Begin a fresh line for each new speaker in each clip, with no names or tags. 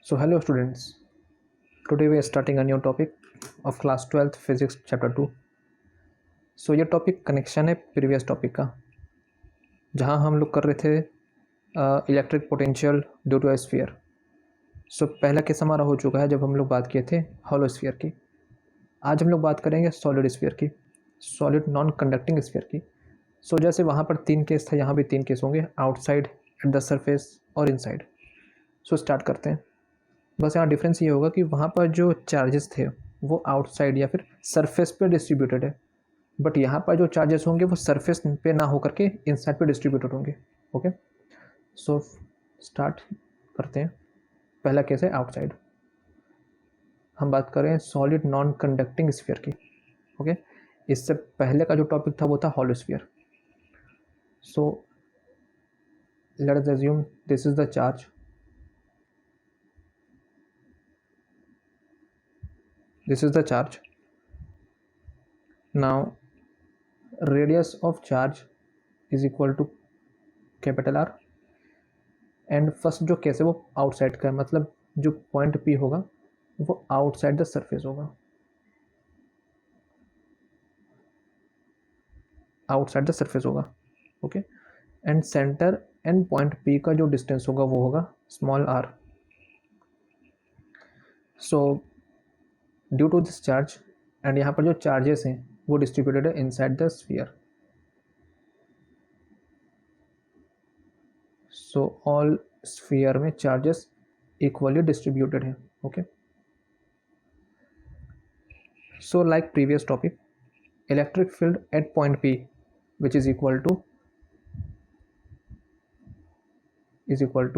So hello students, today we are starting a new topic of class 12th physics chapter 2. So ये topic connection है previous topic का, जहाँ हम लोग कर रहे थे electric potential due to a sphere. So पहला केस हमारा हो चुका है जब हम लोग बात किए थे हॉलो स्फीयर की. आज हम लोग बात करेंगे सॉलिड स्फीयर की, सॉलिड नॉन कंडक्टिंग स्फीयर की. सो जैसे वहाँ पर 3 केस था, यहाँ भी 3 केस होंगे, आउटसाइड, एट द सरफेस और इनसाइड. सो स्टार्ट करते हैं. बस यहाँ डिफरेंस ये होगा कि वहाँ पर जो चार्जेस थे वो आउटसाइड या फिर सरफेस पे डिस्ट्रीब्यूटेड है, बट यहाँ पर जो चार्जेस होंगे वो सरफेस पे ना होकर के इनसाइड पे डिस्ट्रीब्यूटेड होंगे. ओके, सो स्टार्ट करते हैं. पहला केस है आउटसाइड. हम बात कर रहे हैं सॉलिड नॉन कंडक्टिंग स्फीयर की. ओके, इससे पहले का जो टॉपिक था वो था hollow sphere. So let us assume this is the charge. This is the charge. Now radius of charge is equal to capital R, and first जो case है वो आउटसाइड का है, मतलब जो पॉइंट P होगा वो आउटसाइड द सरफेस होगा, आउटसाइड द सरफेस होगा. Okay, and centre and point P का जो डिस्टेंस होगा वो होगा small r. So due to this charge, and यहाँ पर जो चार्जेस हैं वो डिस्ट्रीब्यूटेड है inside the sphere. So all sphere में चार्जेस इक्वली डिस्ट्रीब्यूटेड है. Okay, so like previous topic, electric field at point P which is equal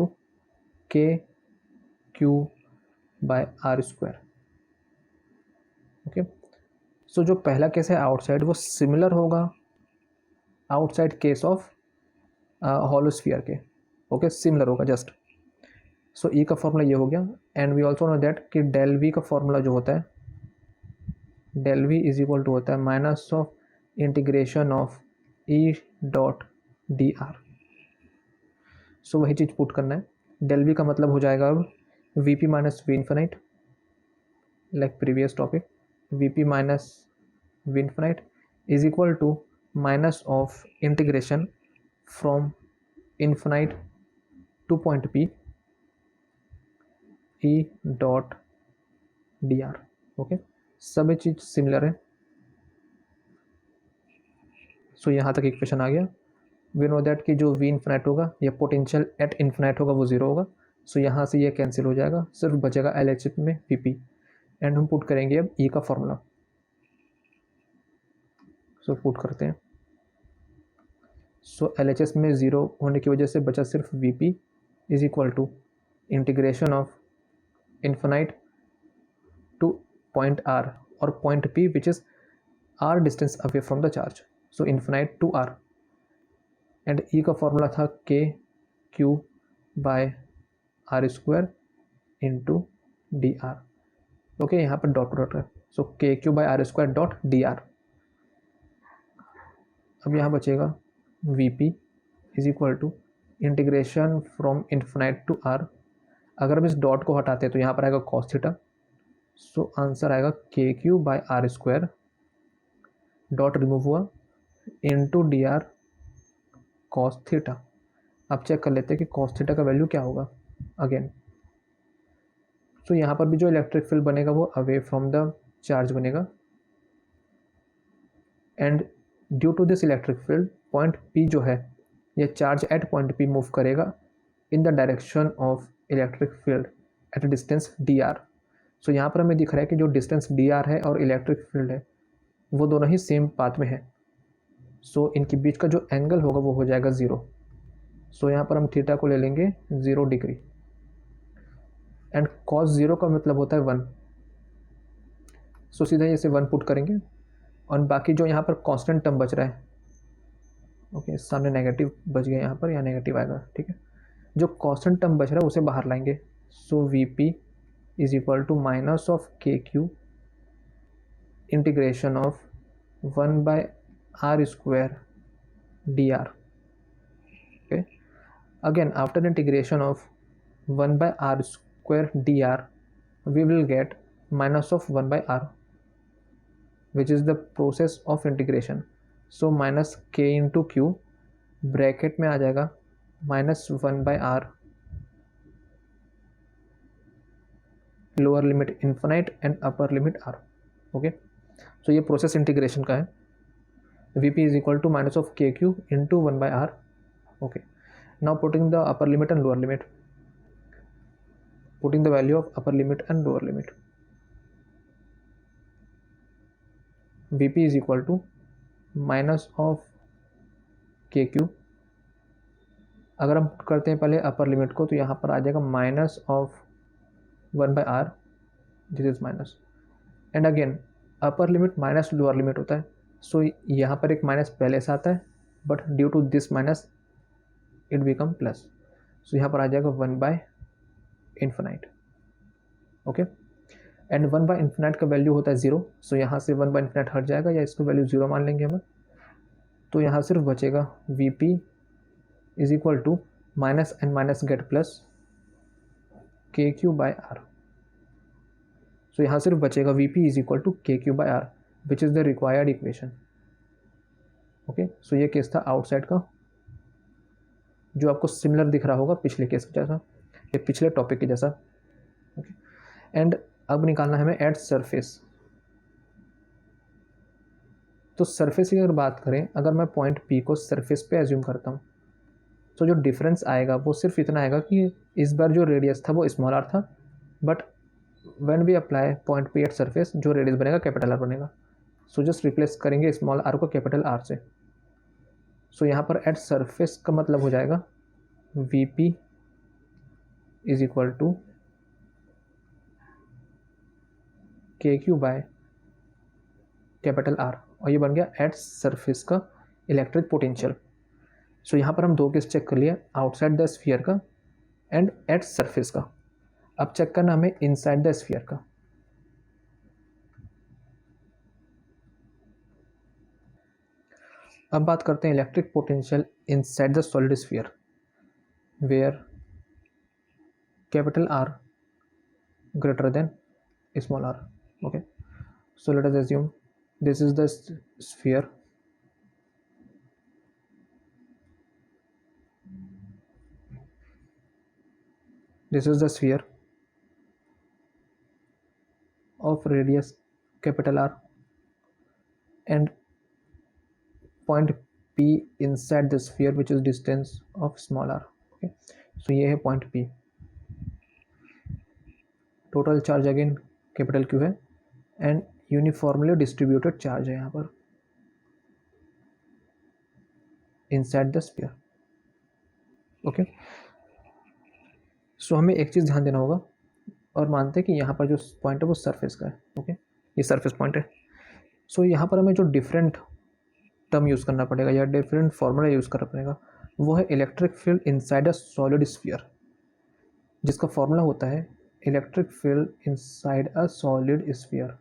to k q by r square. Okay, so जो पहला case है outside वो similar होगा outside case of hollow sphere के. Okay, similar होगा just. So E का formula ये हो गया, and we also know that कि डेल वी का फॉर्मूला जो होता है, del V is equal to होता है minus of integration of E dot D R. So वही चीज़ पुट करना है. डेल वी का मतलब हो जाएगा अब V P minus V infinite, like previous topic, Vp minus V infinite is equal to minus of integration from infinite to point P E dot dr. Okay, सब चीज़ सिमिलर है. So यहाँ तक equation आ गया. वी नो दैट कि जो V infinite होगा या पोटेंशियल एट इन्फिनाइट होगा वो ज़ीरो होगा. सो यहाँ से ये कैंसिल हो जाएगा, सिर्फ बचेगा LHS में Vp, एंड हम पुट करेंगे अब ई का फॉर्मूला. सो पुट करते हैं. सो LHS में ज़ीरो होने की वजह से बचा सिर्फ Vp is equal to integration of infinite to point R और point P which is R distance away from the charge. So infinite to R, and E का फॉर्मूला था k q by r square into D R. Okay, यहाँ पर dot dot है. So K Q by R square dot D R. अब यहाँ बचेगा V P is equal to integration from infinite to R. अगर हम इस डॉट को हटाते हैं तो यहाँ पर आएगा कॉस थीटा. सो आंसर आएगा K Q by R square, dot remove हुआ, into D R cos theta. अब चेक कर लेते हैं कि कॉस थीटा का वैल्यू क्या होगा अगेन. तो यहाँ पर भी जो इलेक्ट्रिक फील्ड बनेगा वो अवे फ्रॉम द चार्ज बनेगा, and due to this electric field point P जो है ये charge at point P move करेगा in the direction of electric field at distance dr. So यहाँ पर हमें दिख रहा है कि जो डिस्टेंस dr है और इलेक्ट्रिक फील्ड है वो दोनों ही सेम पाथ में है. सो इनके बीच का जो एंगल होगा वो हो जाएगा ज़ीरो. सो यहाँ पर हम थीटा को ले लेंगे 0 डिग्री, एंड कॉस ज़ीरो का मतलब होता है 1. सो सीधा इसे 1 पुट करेंगे, और बाकी जो यहाँ पर कांस्टेंट टर्म बच रहा है, ओके, सामने नेगेटिव बच गया यहाँ पर, या नेगेटिव आएगा, ठीक है. जो कांस्टेंट टर्म बच रहा है उसे बाहर लाएंगे. So V P is equal to minus of K Q integration of 1 by R square D R. Okay, again after integration of 1 by r square dr, we will get minus of 1 by r, which is the process of integration. So minus k into q, bracket में आ जाएगा minus 1 by r, lower limit infinite and upper limit r. Okay, so ये process integration का है. Vp is equal to minus of kq into 1 by r. Okay, now putting the upper limit and lower limit, putting the value of upper limit and lower limit. Vp is equal to minus of kq. अगर हम करते हैं पहले upper limit को, तो यहाँ पर आ जाएगा minus of 1 by r, this is minus, and again upper limit minus lower limit होता है. सो यहाँ पर एक माइनस पहले से आता है, but due to this minus it become plus. So यहाँ पर आ जाएगा 1 by infinite. Okay, and 1 by infinite का वैल्यू होता है 0. सो यहाँ से 1 by इन्फिनाइट हट जाएगा, या इसको वैल्यू 0 मान लेंगे हम. तो यहाँ सिर्फ बचेगा Vp is equal to minus and minus get plus KQ by R. So यहाँ सिर्फ बचेगा Vp is equal to KQ by R, which is the required equation. Okay, so ये केस था आउटसाइड का, जो आपको सिमिलर दिख रहा होगा पिछले केस के जैसा, ये पिछले टॉपिक के जैसा. ओके, एंड अब निकालना है हमें एट सरफेस. तो सरफेस की अगर बात करें, अगर मैं पॉइंट P को सरफेस पे एज्यूम करता हूँ, तो जो डिफरेंस आएगा वो सिर्फ इतना आएगा कि इस बार जो रेडियस था वो स्मॉल r था, but when we apply point P at surface, जो रेडियस बनेगा कैपिटल R बनेगा. सो जस्ट रिप्लेस करेंगे स्मॉल r को कैपिटल R से. सो यहाँ पर एट सरफेस का मतलब हो जाएगा Vp is equal to KQ by capital R, और ये बन गया एट सरफेस का इलेक्ट्रिक पोटेंशियल. सो यहाँ पर हम दो केस चेक कर लिया, आउटसाइड द स्फीयर का एंड एट सरफेस का. अब चेक करना हमें इनसाइड द स्फीयर का. अब बात करते हैं electric potential inside the solid sphere, where capital R greater than small r. Okay, so let us assume this is the sphere. This is the sphere of radius capital R and point P inside the sphere, which is distance of small r. Okay, so ये है point P. Total charge again capital Q है, and uniformly distributed charge है यहाँ पर inside the sphere. Okay, सो हमें एक चीज़ ध्यान देना होगा, और मानते हैं कि यहाँ पर जो पॉइंट है वो सरफेस का है. ओके, ये सरफेस पॉइंट है. सो यहाँ पर हमें जो डिफरेंट टर्म यूज़ करना पड़ेगा या डिफरेंट फार्मूला यूज़ करना पड़ेगा, वो है electric field inside a solid sphere, जिसका फार्मूला होता है electric field inside a solid sphere.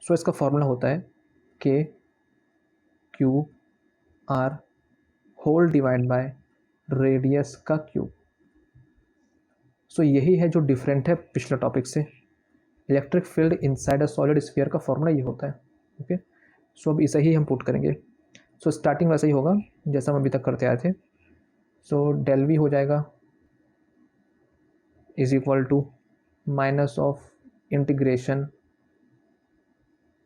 So इसका फार्मूला होता है KQ/R whole divide by radius का क्यूब. सो यही है जो डिफरेंट है पिछले टॉपिक से. Electric field inside a solid sphere का फार्मूला ये होता है. ओके, सो अब इसे ही हम पुट करेंगे. सो स्टार्टिंग वैसे ही होगा जैसा हम अभी तक करते आए थे. सो डेल V हो जाएगा is equal to minus of integration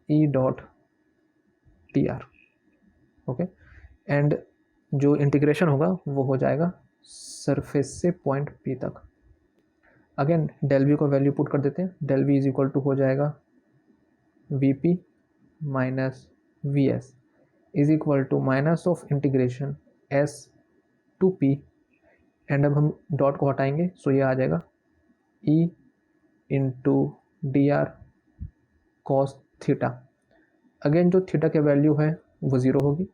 E dot TR. Okay, and जो इंटीग्रेशन होगा वो हो जाएगा सरफेस से पॉइंट P तक. अगेन डेल V को वैल्यू पुट कर देते हैं. Del V is equal to हो जाएगा Vp minus Vs is equal to minus of integration S to P, and अब हम डॉट को हटाएंगे. सो ये आ जाएगा E into DR cos theta. Again जो थीटा के वैल्यू है वो ज़ीरो होगी,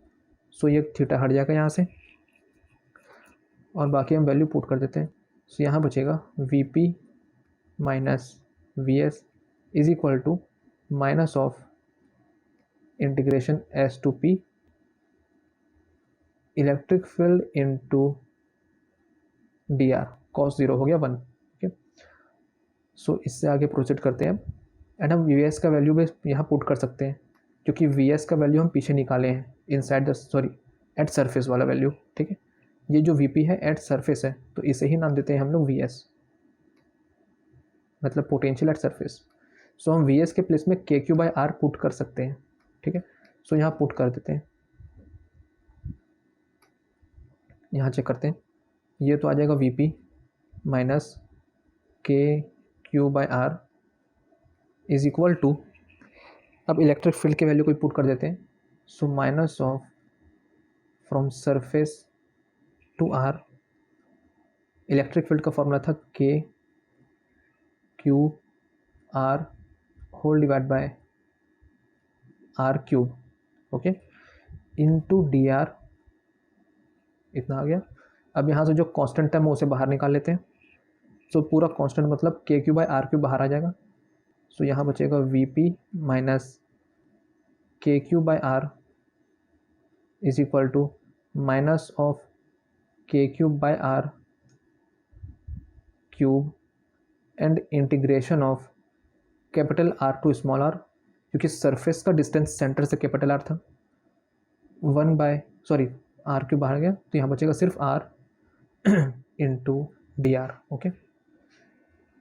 सो ये थीटा हट जाएगा यहाँ से, और बाकी हम वैल्यू पुट कर देते हैं. सो यहाँ बचेगा Vp minus Vs is equal to minus of integration S to P electric field into DR cos zero हो गया 1. ओके, सो इससे आगे प्रोसीड करते हैं एंड हम वी एस का वैल्यू भी यहाँ पुट कर सकते हैं, क्योंकि वी एस का वैल्यू हम पीछे निकाले हैं इनसाइड द एट सरफेस वाला वैल्यू, ठीक है। ये जो वी पी है एट सरफेस है, तो इसे ही नाम देते हैं हम लोग वी एस, मतलब पोटेंशियल एट सरफेस। सो हम वी एस के प्लेस में के क्यू बाई आर पुट कर सकते हैं, ठीक है। सो यहाँ पुट कर देते हैं, यहाँ चेक करते हैं, ये तो आ जाएगा V P minus K Q by R is equal to, अब इलेक्ट्रिक फील्ड के वैल्यू को पुट कर देते हैं। So minus of from surface to R, electric field का फॉर्मूला था K Q R whole divide by R cube, okay, into D R, इतना आ गया। अब यहाँ से जो कांस्टेंट है हम उसे बाहर निकाल लेते हैं। सो पूरा कांस्टेंट मतलब के क्यू बाई आर क्यूब बाहर आ जाएगा। सो यहाँ बचेगा V P minus K Q by R is equal to minus of K cube by R cube and integration of capital R to small R, क्योंकि surface का distance centre से capital R था, R cube बाहर गया, तो यहाँ बचेगा सिर्फ R into D R, okay.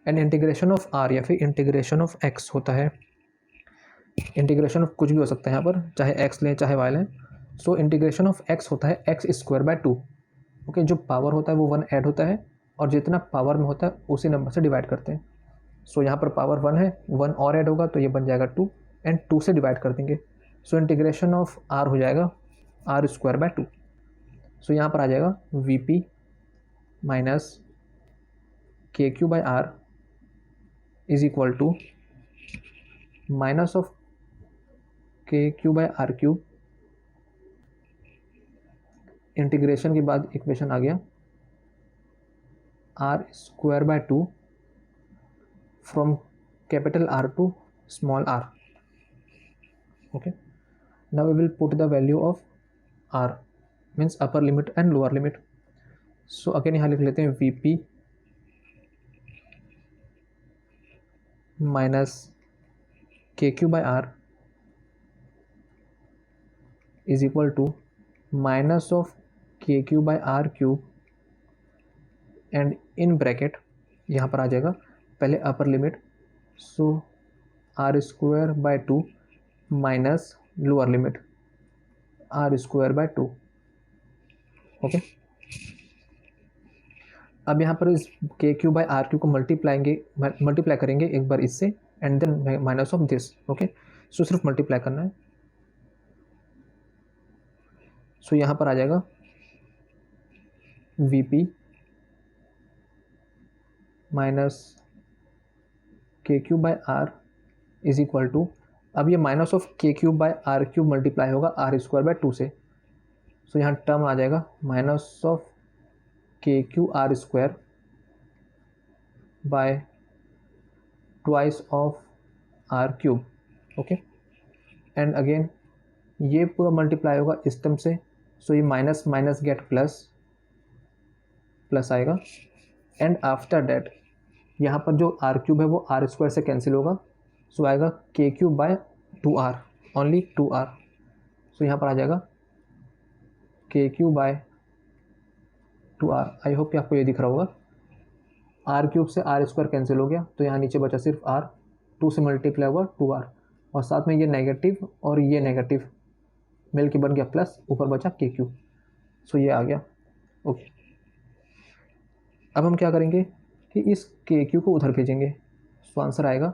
And integration of R या फिर इंटीग्रेशन ऑफ एक्स होता है, इंटीग्रेशन ऑफ कुछ भी हो सकता है यहाँ पर, चाहे एक्स लें चाहे वाई लें। सो इंटीग्रेशन ऑफ एक्स होता है एक्स स्क्वायर बाय 2, ओके। जो पावर होता है वो 1 ऐड होता है और जितना पावर में होता है उसी नंबर से डिवाइड करते हैं। सो यहाँ पर पावर 1 है, 1 और ऐड होगा तो ये बन जाएगा 2 एंड 2 से डिवाइड कर देंगे। सो इंटीग्रेशन ऑफ आर हो जाएगा आर स्क्वायर बाय 2। सो यहाँ पर आ जाएगा V P minus K Q by R is equal to minus of K Q by R cube, integration के बाद इक्वेशन आ गया R square by 2 from capital R to small R, okay. Now we will put the value of R, means upper limit and lower limit. So again यहाँ लिख लेते हैं V P minus K Q by R is equal to minus of K Q by R cube and in bracket यहाँ पर आ जाएगा पहले upper limit, so R square by 2 minus lower limit R square by 2, okay. अब यहाँ पर इस K Q by R Q को मल्टीप्लाई करेंगे एक बार इससे and then minus of this, okay. So सिर्फ मल्टीप्लाई करना है। सो यहाँ पर आ जाएगा V P minus K Q by R is equal to, अब ये minus of K cube by R cube multiply होगा आर स्क्वायर बाय 2 से। सो यहाँ टर्म आ जाएगा minus of K Q R square by twice of R cube, okay. And again ये पूरा multiply होगा इस टर्म से, सो ये minus minus get plus, plus आएगा एंड आफ्टर डैट यहाँ पर जो आर क्यूब है वो आर स्क्वायर से कैंसिल होगा। सो आएगा के cube bye 2r, only 2r। सो यहाँ पर आ जाएगा के क्यूब बाय 2r। आई होप कि आपको ये दिख रहा होगा, आर क्यूब से आर स्क्वायर कैंसिल हो गया तो यहाँ नीचे बचा सिर्फ r, 2 से मल्टीप्लाई हुआ 2r और साथ में ये नेगेटिव और ये नेगेटिव मिल के बन गया प्लस, ऊपर बचा के क्यूब। सो ये आ गया, ओके। अब हम क्या करेंगे कि इस के क्यू को उधर भेजेंगे। सो आंसर आएगा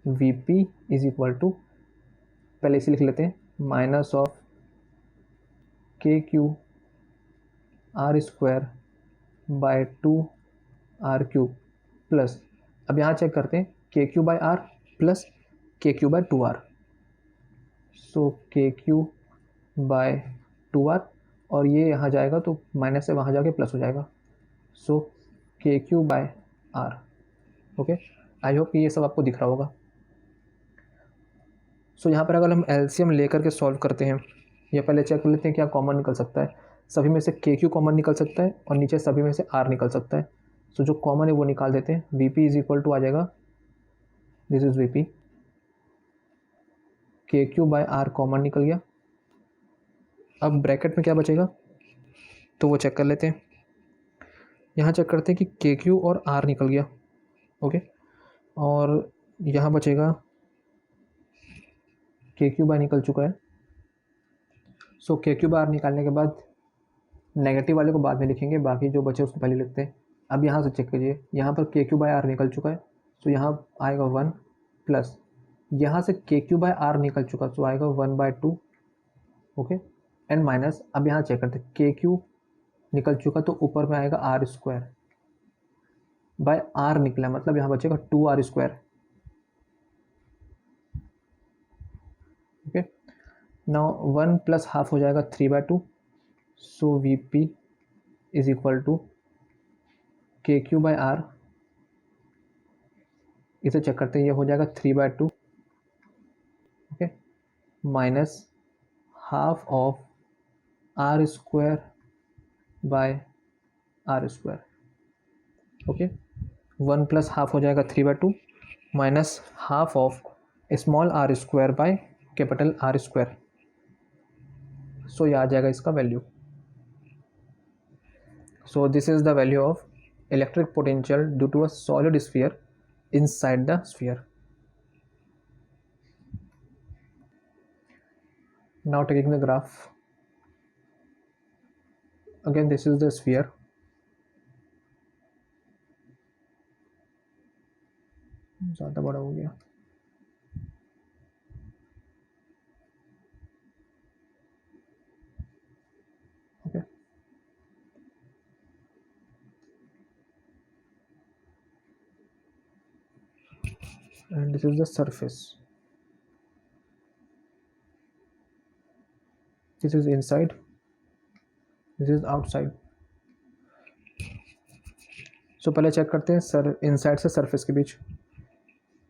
V P is equal to, पहले इसे लिख लेते हैं, minus of K Q R square by 2r cube plus, अब यहाँ चेक करते हैं K Q by R plus K Q by 2r। So K Q by 2r और ये यहाँ जाएगा तो माइनस से वहाँ जाके प्लस हो जाएगा। So K Q by R, okay. I hope कि ये सब आपको दिख रहा होगा। सो यहाँ पर अगर हम एलसीएम लेकर के सॉल्व करते हैं या पहले चेक कर लेते हैं क्या कॉमन निकल सकता है। सभी में से के क्यू कॉमन निकल सकता है और नीचे सभी में से आर निकल सकता है। सो जो कॉमन है वो निकाल देते हैं। V P is equal to आ जाएगा this is V P, K Q by R common निकल गया। अब ब्रैकेट में क्या बचेगा तो वो चेक कर लेते हैं। यहाँ चेक करते हैं कि के क्यू और आर निकल गया, ओके, और यहाँ बचेगा के क्यू बाय निकल चुका है। So K Q by are निकालने के बाद नेगेटिव वाले को बाद में लिखेंगे, बाकी जो बचे उसको पहले लिखते हैं। अब यहाँ से चेक कीजिए, यहाँ पर के क्यू बाय आर निकल चुका है, तो यहाँ आएगा 1 प्लस यहाँ से के क्यू बाय आर निकल चुका, तो आएगा 1/2, ओके, एंड माइनस। अब यहाँ चेक करते हैं, के क्यू निकल चुका तो ऊपर में आएगा आर स्क्वायर बाय आर निकला, मतलब यहाँ बचेगा 2r square, okay. Now 1 plus half हो जाएगा 3/2, so V P is equal to K Q by R, इसे चेक करते हैं, ये हो जाएगा 3/2, okay, minus half of R square by R square, okay. 1 plus half हो जाएगा 3/2 minus half of small R square by capital R square, so ये आ जाएगा इसका value. So this is the value of electric potential due to a solid sphere inside the sphere. Now taking the graph, again this is the sphere, ज़्यादा बड़ा हो गया, okay, and this is the surface, this is inside, this is outside. सो पहले check करते हैं sir inside से surface के बीच।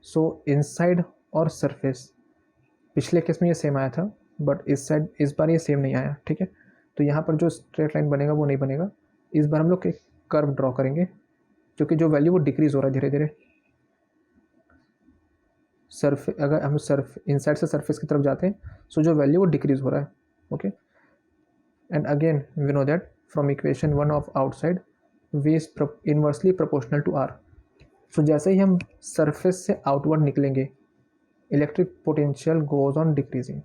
सो inside और सरफेस पिछले केस में ये सेम आया था, बट इस साइड इस बार ये सेम नहीं आया, ठीक है। तो यहाँ पर जो स्ट्रेट लाइन बनेगा वो नहीं बनेगा, इस बार हम लोग एक कर्व ड्रॉ करेंगे, क्योंकि जो वैल्यू वो डिक्रीज हो रहा है धीरे धीरे। अगर हम इनसाइड से सरफेस की तरफ जाते हैं, सो जो वैल्यू वो डिक्रीज हो रहा है, okay. And again we know that from equation 1 of outside v is inversely proportional to r। So जैसे ही हम सरफेस से आउटवर्ड निकलेंगे, electric potential goes on decreasing,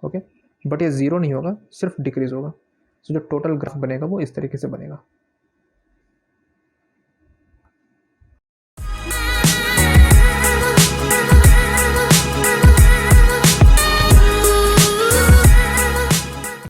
okay, but ये ज़ीरो नहीं होगा, सिर्फ डिक्रीज होगा। सो जो टोटल ग्राफ बनेगा वो इस तरीके से बनेगा।